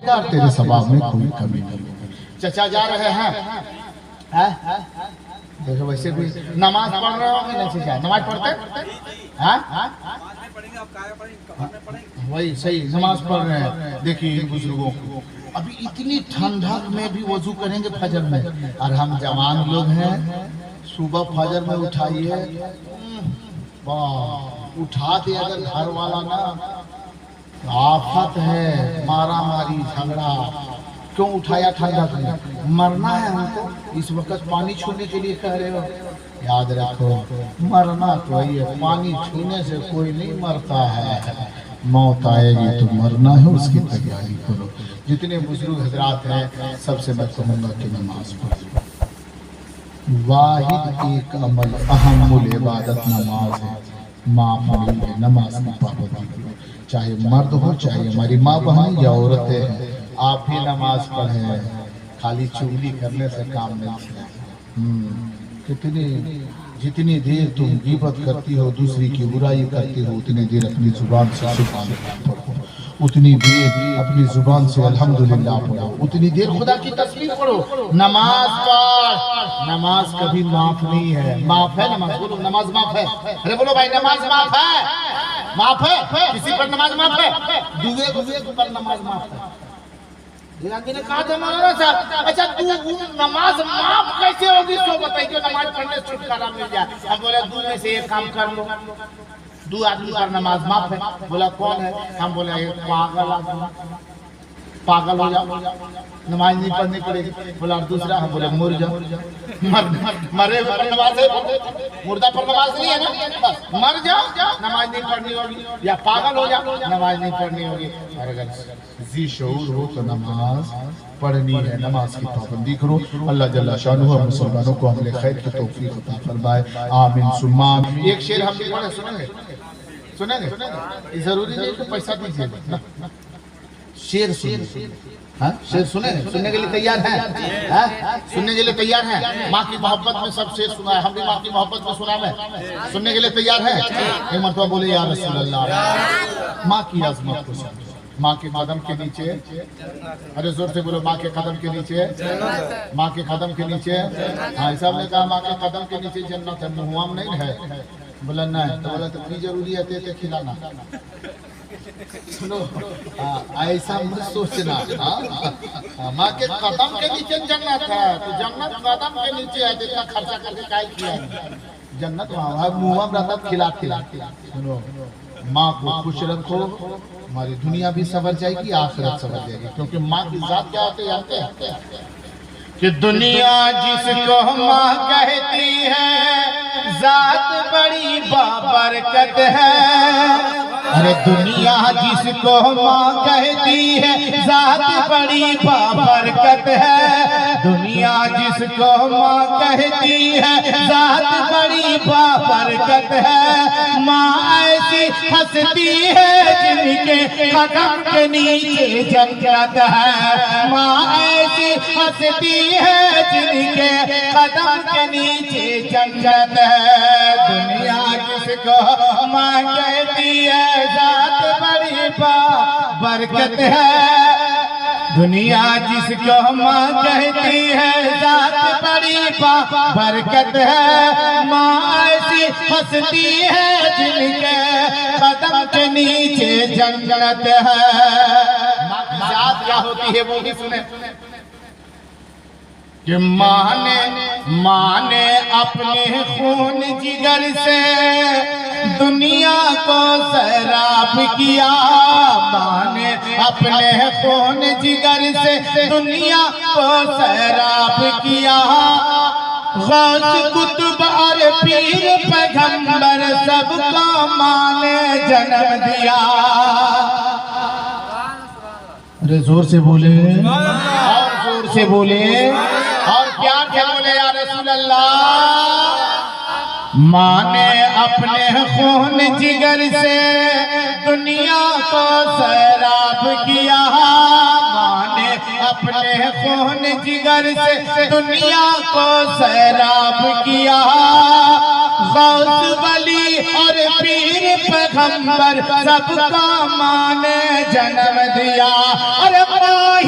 नेककार, तेरे सवाब में कोई कमी नहीं है। चचा जा रहे हैं, देखो वैसे भी नमाज पढ़ रहे हो कि नहीं चचा? नमाज पढ़ते हैं? वही सही, नमाज पढ़ रहे हैं। देखिए इन बुजुर्गों को अभी इतनी ठंडक में भी वजू करेंगे फजर में, और हम जवान लोग हैं सुबह फजर में उठाइए, वाह उठा दे अगर घर वाला ना, आफत है, मारा मारी झगड़ा। क्यों उठाया ठंडक में? मरना है हमको, इस वक्त पानी छूने के लिए कह रहे हो। याद रखो मरना तो ही है, पानी छूने से कोई नहीं मरता है, मौत आएगी तो मरना है, उसकी तैयारी करो। जितने बुजुर्ग हजरात हैं सबसे मैं कहूँगा कि नमाज पढ़ो। वाहिद एक अमल अहमुल इबादत नमाज है, माफ नहीं है, नमाज की पाबंदी करो। चाहे मर्द हो, चाहे हमारी माँ बहन या औरतें हैं, आप भी नमाज पढ़े, खाली चुगली करने से काम नहीं चलेगा। कितनी जितनी देर तुम गीबत करती हो, दूसरी की बुराई करती हो, उतनी देर अपनी जुबान से सुभान अल्लाह पढ़ो, उतनी देर अपनी जुबान से अल्हम्दुलिल्लाह पढ़ो, उतनी देर खुदा की तस्बीह पढ़ो। नमाज पढ़, नमाज कभी माफ नहीं है। माफ है नमाज, बोलो नमाज माफ है। अरे बोलो भाई नमाज माफ है, माफ है, किसी पर नमाज माफ है, दुए पर नमाज माफ है। ने कहा था मौलाना साहब, अच्छा तू नमाज माफ कैसे होगी, सो बताइए, नमाज पढ़ने से छुटकारा मिल जाए। हम बोले दो में से एक काम कर लो, दो आदमी पर नमाज माफ है। बोला कौन है? हम बोले एक पागल आदमी, पागल हो जाओ, नमाज नहीं पढ़नी पड़ेगी। बोला दूसरा, हम बोले मुर जाओ, मरे पर नमाज है, मुर्दा पर नमाज नहीं है ना, बस मर जाओ, नमाज नहीं पढ़नी होगी, या पागल हो जाओ, नमाज नहीं पढ़नी होगी। और अगर जी शऊर हो तो नमाज पढ़नी है, नमाज की पाबंदी करो। अल्लाह जल्ला शानुहु मुसलमानों को हमने खैर की तौफीक अता फरमाए, आमीन सुम्मा आमीन। एक शेर हम भी पढ़े, सुनेंगे? जरूरी नहीं कि पैसा दीजिएगा ना, शेर सुनिए। हाँ शेर सुनने के लिए तैयार हैं? सुनने के लिए तैयार हैं? माँ की मोहब्बत में सब शेर सुना है, हम भी माँ की मोहब्बत में सुना है, सुनने के लिए तैयार हैं? एक मरतबा बोले या रसूल अल्लाह, माँ की अजमत को समझो, माँ के कदम के नीचे, अरे जोर से बोलो, माँ के कदम के नीचे, माँ के कदम के नीचे। हाँ साहब ने कहा माँ के कदम के नीचे जन्नत है, मुँह में नहीं है। बोला नहीं, तो बोला तो नहीं जरूरी है ते खिलाना। सुनो ऐसा मत सोचना, माँ के कदम के नीचे जन्नत है, तो जन्नत कदम के नीचे है, इतना खर्चा करके क्या किया है? जन्नत वहाँ मुँह में रहता, खिला। सुनो माँ को खुश रखो, हमारी दुनिया भी संवर जाएगी, आखिरत संवर जाएगी। क्योंकि माँ की जात क्या होती है कि दुनिया जिसको माँ कहती है, जात बड़ी बाबरकत है। अरे दुनिया जिसको माँ कहती है, जात बड़ी बाबरकत है। दुनिया जिसको माँ कहती है, जात बड़ी बाबरकत है। माँ ऐसी हंसती है जिनके कदम के नीचे जन्नत है। माँ ऐसी हंसती है जिनके कदम के नीचे जन्नत है। दुनिया जिसको माँ कहती है, जात बड़ी बरकत है। दुनिया जिसको माँ कहती है, जात बड़ी बरकत है। माँ ऐसी हंसती है जिनके कदम के नीचे जन्नत है। जात क्या होती है वो भी सुने कि माँ ने अपने खून जिगर से दुनिया को सैराब किया। माँ ने अपने खून जिगर से दुनिया को सैराब किया। गौस कुतुब और पीर पैगंबर सबको माँ ने जन्म दिया। अरे जोर से बोले, और जोर से बोले, और प्यार से बोले या रसूल अल्लाह। माँ ने अपने खून जिगर से दुनिया को सैराब किया। माँ ने अपने खून जिगर से दुनिया को सैराब किया। गौस वली और पीर पैगंबर सबका माँ ने जन्म दिया। अरे माँ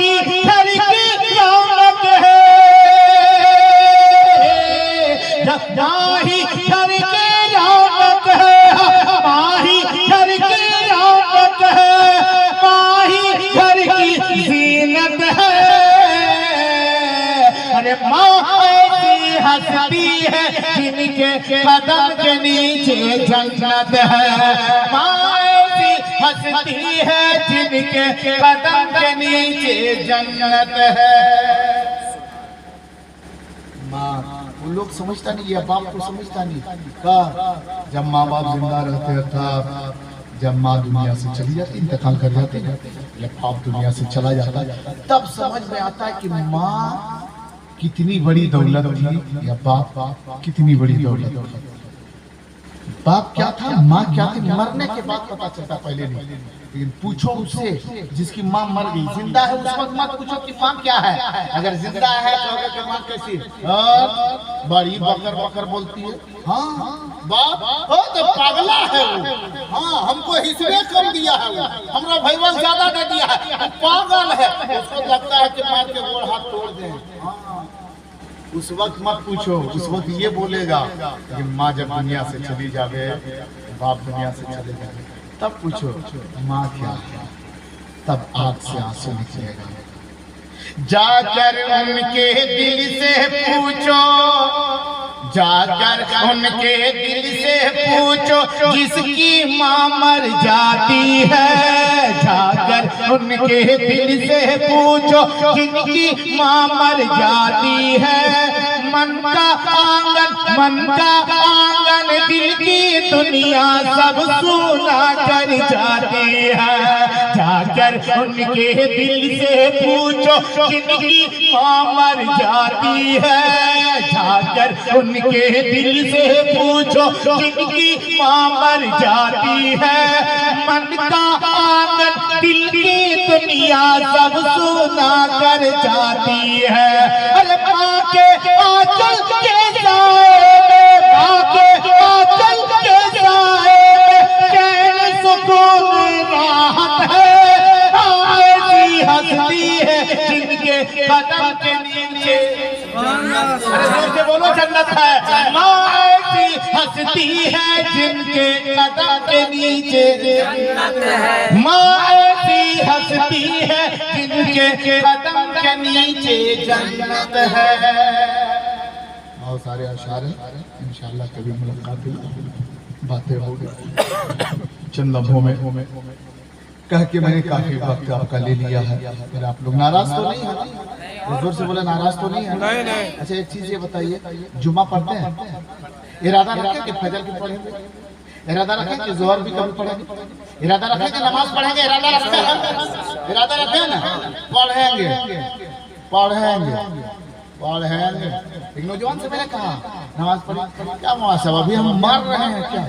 है जिनके कदम के नीचे जन्नत है। माँ ऐसी हंसती है जिनके कदम के नीचे जन्नत है। माँ वो लोग समझता नहीं, या बाप को समझता नहीं का जब माँ बाप जिंदा रहते था, जब माँ दुनिया से चली जाती, इंतकाल कर जाती, जब बाप दुनिया से चला जाता, तब समझ में आता है कि माँ कितनी बड़ी दौलत थी या बाप कितनी बड़ी दौलत थी। बाप क्या था, माँ क्या थी, मरने के बाद पता चलता, पहले नहीं। लेकिन पूछो उससे जिसकी माँ मर गई, जिंदा है उस वक्त मत पूछो कि माँ क्या है। अगर जिंदा है तो माँ कैसी बड़ी बकर बकर बोलती है। हाँ बाप तो पागला है वो, हाँ हमको हिस्से कम दिया है वो, हमरा भैया ज्यादा दे दिया है, पागल है। उसको लगता है कि मार के गोड़ हाथ तोड़ दे। उस वक्त मत पूछो, उस वक्त ये बोलेगा कि माँ जब दुनिया से चली जावे, बाप दुनिया से चले जावे, तब पूछो माँ क्या है, तब आँख से आंसू निकलेगा। जाकर उनके दिल से पूछो, जाकर उनके दिल से पूछो जिसकी माँ मर जाती है। जाकर उनके दिल से पूछो जिनकी माँ मर जाती है। मन का आंगन दिल की दुनिया सब सुना कर जाती है। जाकर उनके दिल से पूछो जिनकी माँ मर जाती है। जाकर उनके दिल से पूछो जिनकी माँ मर जाती है। मन का आंगन दिल की दुनिया सब सुना कर जाती है। अरे माँ के आंचल के साए में, माँ के आंचल के साए में चैन सुकून राहत है। ऐसी हंसती है जिनके कदम के नीचे, से बोलो जन्नत है। माँ ऐसी हंसती है जिनके कदम के नीचे जन्नत है। माँ ऐसी हंसती है जिनके कदम के नीचे जन्नत है। बहुत सारे अशार हैं, इंशाअल्लाह कभी मुलाकात होगी, बातें होगी। चंद लम्हों में कह के मैंने काफी वक्त आपका ले लिया है। फिर आप लोग नाराज तो नहीं है? जोर से बोले नाराज तो नहीं है? नहीं। अच्छा एक चीज ये बताइए, जुमा पढ़ते हैं? इरादा रखें कि फजर भी पढ़ेंगे, इरादा रखें कि जोहर भी कभी पढ़ेंगे, इरादा रखें कि नमाज पढ़ेंगे, इरादा रखें, इरादा रखें ना, पढ़ेंगे पढ़ेंगे पढ़ेंगे। एक नौजवान से मैंने कहा नमाज पढ़ी, क्या मुनासिब, अभी हम मर रहे हैं क्या,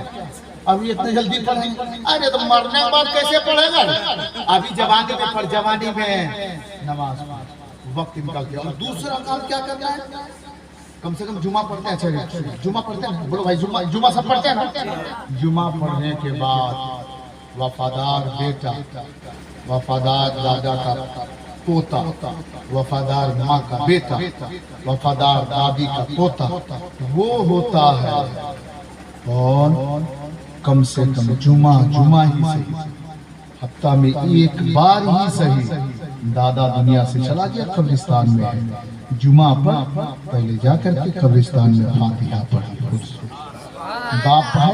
अभी इतनी जल्दी पढ़ेंगे? अरे तो मरने के बाद कैसे पढ़ेगा? अभी जवानी में पढ़, जवानी में नमाज वक्त निकल गया। और दूसरा काम क्या करना है, कम से कम जुमा पढ़ते हैं। अच्छा जुमा पढ़ते हैं, बोलो भाई जुमा सब पढ़ते हैं ना? जुमा पढ़ने के बाद वफादार बेटा, वफादार दादा का पोता, वफादार माँ का बेटा, वफादार दादी का पोता, वो होता है। और कम से कम जुमा ही सही, हफ्ता में एक बार ही सही। दादा दुनिया से चला गया, कब्रिस्तान में है, जुमा पर पहले जाकर के कब्रिस्तान में फातिहा पढ़ी। बाप है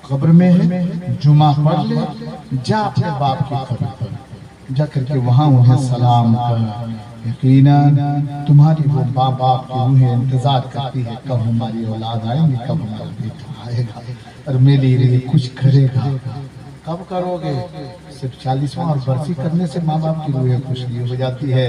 कब्र में है, जुमा पढ़ ले, जा अपने बाप की कब्र पर जा करके वहाँ उन्हें सलाम कर। यकीनन तुम्हारी वो माँ बाप की रूहें इंतजार करती है, कब हमारी औलाद आएंगे, कब हमारा बेटा आएगा और मेरे लिए कुछ करेगा। कब करोगे? सिर्फ 40वां और बरसी करने से माँ बाप की रूहें खुश नहीं हो जाती है।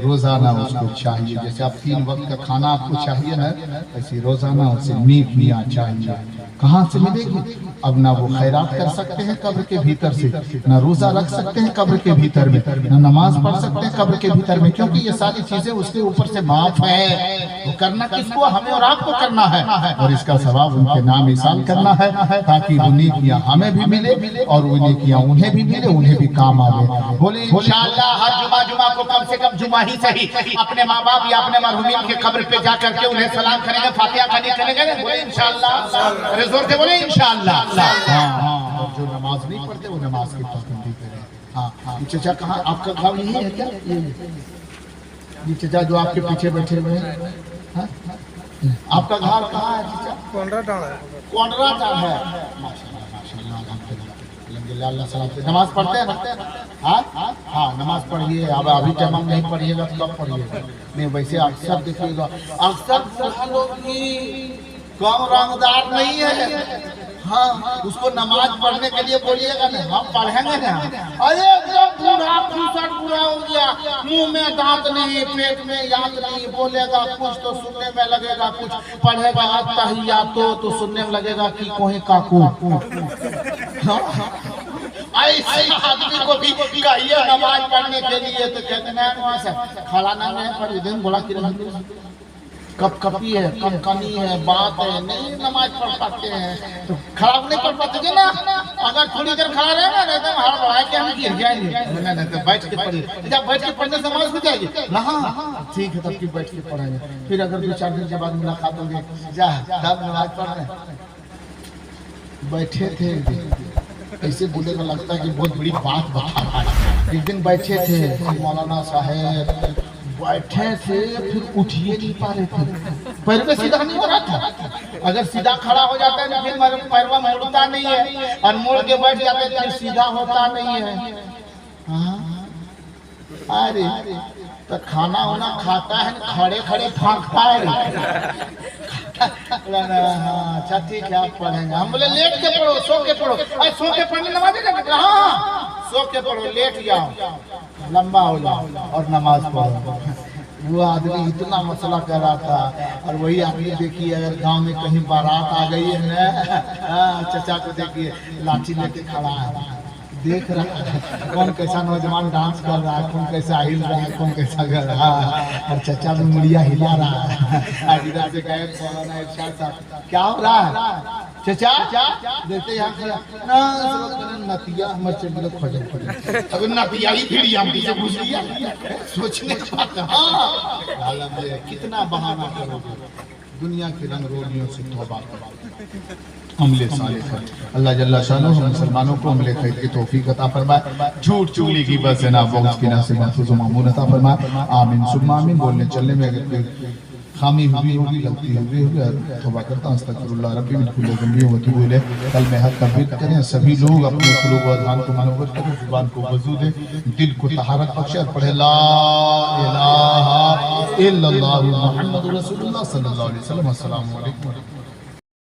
रोजाना उसको चाहिए, जैसे आप 3 वक्त का खाना आपको चाहिए ना, ऐसे रोजाना उसे नीक निया चाहिए। कहाँ से मिलेगी? अब ना वो खैरात कर सकते हैं कब्र के भीतर से, ना रोजा रख सकते हैं कब्र के भीतर में, ना नमाज पढ़ सकते हैं कब्र के भीतर में, क्योंकि ये सारी चीजें उसके ऊपर से माफ है। वो करना किसको? हमें और आपको करना है, और इसका सवाब उनके नाम इसाल करना है, ताकि वो नेकियां हमें भी मिले और वो नेकियां उन्हें भी मिले, उन्हें भी काम आवे। बोले इंशाअल्लाह हर जुमा को कम से कम जुमा ही सही अपने माँ बाप या अपने मरहुमीन के कब्र पे जा करके उन्हें सलाम करेंगे, फातिहा करेंगे। बोले इंशाअल्लाह, अरे जोर से बोले इंशाअल्लाह। और जो नमाज नहीं पढ़ते वो नमाज की पाबंदी करें। हाँ चचा, कहाँ आपका गाँव यही है क्या? ये चचा जो आपके पीछे बैठे हुए हैं, आपका घर कहाँ है जीजा? कोंडरा है। कोंडरा है। माशाल्लाह माशाल्लाह अल्हम्दुलिल्लाह। अल्लाह सलाम से नमाज पढ़ते हैं? हाँ हाँ नमाज पढ़िए। अब अभी टाइम हम नहीं पढ़िएगा तो कब पढ़िएगा? नहीं वैसे अक्सर देखिएगा, अक्सर लोग भी कम रंगदार नहीं है। हाँ उसको नमाज पढ़ने के लिए बोलिएगा ना, हम पढ़ेंगे ना। अरे एकदम बूढ़ा फूसट पूरा हो गया, मुंह में दांत नहीं, पेट में याद नहीं, बोलेगा कुछ तो सुनने में लगेगा कुछ, पढ़ेगा अत्तहियातो तो सुनने में लगेगा कि कोई काकू। ऐसे आदमी को भी कहिए नमाज पढ़ने के लिए तो कहते हैं वहाँ से खड़ा ना है पर दिन बोला कि कप कपी है, कपकनी है, बात है, नहीं नमाज पढ़ पाते हैं तो खराब नहीं पढ़ पाते ना। अगर थोड़ी देर खड़ा रहेगा ना एकदम हड़बड़ा के हम गिर जाएंगे। नहीं तो बैठ के पढ़िए। जब बैठ के पढ़ने से नमाज हो जाएगी ना। हाँ ठीक है, तब की बैठ के पढ़ेंगे। फिर अगर 2-4 दिन के बाद मुलाकात होगी, जा तब नमाज पढ़ रहे बैठे थे, ऐसे बोलेगा लगता है कि बहुत बड़ी बात बता रहा है। एक दिन बैठे थे मौलाना साहेब, बैठे थे फिर उठिए नहीं पा रहे थे, पैर पे सीधा नहीं हो रहा था। अगर सीधा खड़ा हो जाता है तो फिर पैरवा मुड़ता नहीं है, और मुड़ के बैठ जाते हैं तो सीधा होता नहीं है। अरे तो खाना वाना खाता है खड़े खड़े फाँकता है। अच्छा ठीक है आप पढ़ेंगे। हम बोले लेट के पढ़ो, सो के पढ़ो। अरे सो के पढ़ने नमाज नहीं। हाँ सो के पढ़ो, लेट जाओ, लंबा हो जाओ और नमाज पढ़ो। वो आदमी इतना मसला कर रहा था, और वही आदमी देखिए अगर गांव में कहीं बारात आ गई है ना, चचा को देखिए लाठी लेके खड़ा है, देख रहा है कौन कैसा नौजवान डांस कर रहा है, कौन कैसा हिल रहा है, कौन कैसा कर रहा है, और चचा में मुड़िया हिला रहा है। इधर से कहे क्या हो रहा है चचा? देखते यहाँ नतिया हमर चल खोजल खोजल, अब नतिया ही फिर हम पीछे घुस लिया। सोचने कितना बहाना करोगे, दुनिया के रंग रोलियों से तौबा करो। अमले साले कर अल्लाह जल्ला शानो हम मुसलमानों को अमले खैर की तौफीक अता फरमाए, झूठ चुगली की बस ना बख्श की ना से महफूज मामून अता फरमाए। आमीन सुम्मा आमीन। बोलने चलने में अगर कोई खामी हुई होगी, गलती हुई होगी, तौबा करता हूं, अस्तगफिरुल्लाह रब्बी मिन कुल्ली ज़ंबी व अतूबु इलैह। कल में हद तकबीर करें सभी लोग, अपने क़ुलूब व अज़हान को मनव्वर करें, ज़ुबान को वज़ू दे, दिल को तहारत बख्शे, और पढ़े ला इलाहा इल्लल्लाह मुहम्मदुर रसूलुल्लाह सल्लल्लाहु अलैहि वसल्लम। अस्सलामु अलैकुम।